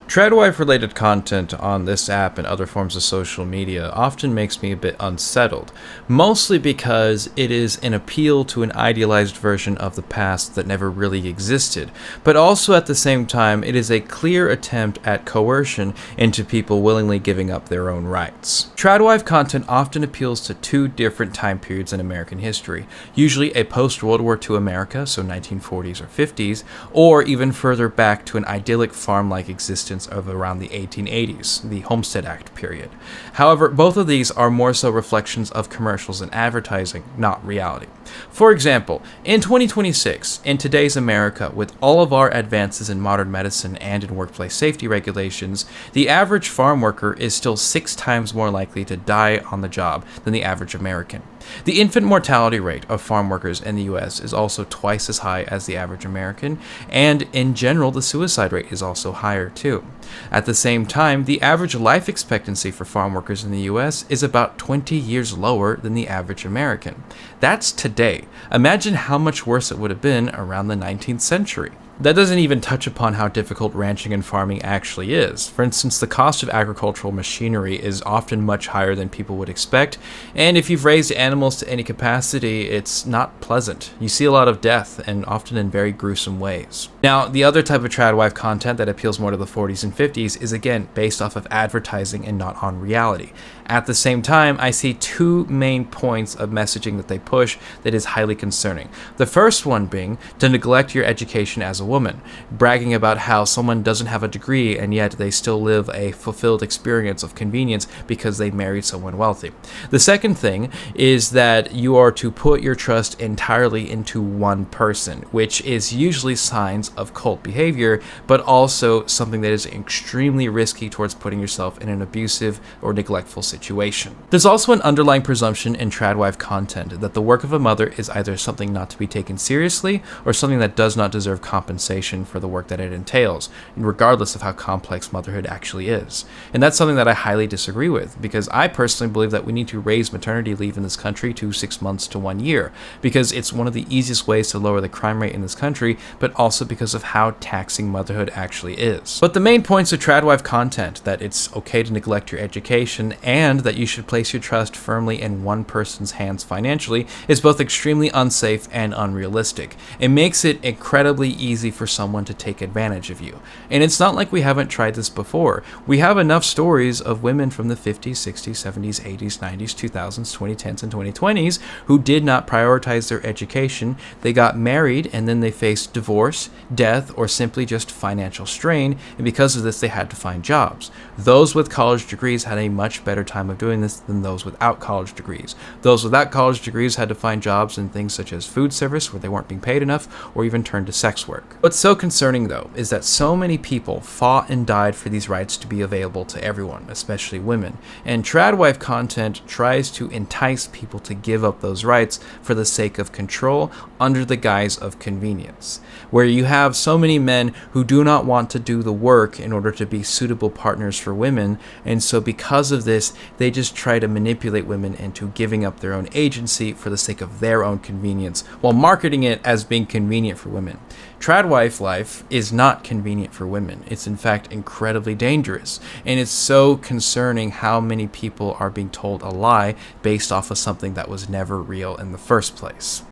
Tradwife-related content on this app and other forms of social media often makes me a bit unsettled, mostly because it is an appeal to an idealized version of the past that never really existed, but also at the same time it is a clear attempt at coercion into people willingly giving up their own rights. Tradwife content often appeals to two different time periods in American history, usually a post-World War II America, so 1940s or 50s, or even further back to an idyllic farm-like existence of around the 1880s, the Homestead Act period. However, both of these are more so reflections of commercials and advertising, not reality. For example, in 2026, in today's America, with all of our advances in modern medicine and in workplace safety regulations, the average farm worker is still 6 times more likely to die on the job than the average American. The infant mortality rate of farm workers in the US is also twice as high as the average American, and in general, the suicide rate is also higher too. At the same time, the average life expectancy for farm workers in the US is about 20 years lower than the average American. That's today. Imagine how much worse it would have been around the 19th century. That doesn't even touch upon how difficult ranching and farming actually is. For instance, the cost of agricultural machinery is often much higher than people would expect, and if you've raised animals to any capacity, it's not pleasant. You see a lot of death, and often in very gruesome ways. Now, the other type of tradwife content that appeals more to the 40s and 50s is again based off of advertising and not on reality. At the same time, I see two main points of messaging that they push that is highly concerning. The first one being to neglect your education as a woman, bragging about how someone doesn't have a degree and yet they still live a fulfilled experience of convenience because they married someone wealthy. The second thing is that you are to put your trust entirely into one person, which is usually signs of cult behavior, but also something that is extremely risky towards putting yourself in an abusive or neglectful situation. There's also an underlying presumption in tradwife content that the work of a mother is either something not to be taken seriously or something that does not deserve compensation for the work that it entails, regardless of how complex motherhood actually is. And that's something that I highly disagree with, because I personally believe that we need to raise maternity leave in this country to 6 months to 1 year, because it's one of the easiest ways to lower the crime rate in this country, but also because of how taxing motherhood actually is. But the main points of tradwife content, that it's okay to neglect your education and that you should place your trust firmly in one person's hands financially, is both extremely unsafe and unrealistic. It makes it incredibly easy for someone to take advantage of you. And it's not like we haven't tried this before. We have enough stories of women from the 50s, 60s, 70s, 80s, 90s, 2000s, 2010s, and 2020s who did not prioritize their education. They got married and then they faced divorce, death, or simply just financial strain, and because of this they had to find jobs. Those with college degrees had a much better time of doing this than those without college degrees. Those without college degrees had to find jobs in things such as food service where they weren't being paid enough, or even turned to sex work. What's so concerning though is that so many people fought and died for these rights to be available to everyone, especially women, and tradwife content tries to entice people to give up those rights for the sake of control under the guise of convenience, where you have so many men who do not want to do the work in order to be suitable partners for women, and so because of this they just try to manipulate women into giving up their own agency for the sake of their own convenience, while marketing it as being convenient for women. Tradwife life is not convenient for women. It's in fact incredibly dangerous, and it's so concerning how many people are being told a lie based off of something that was never real in the first place.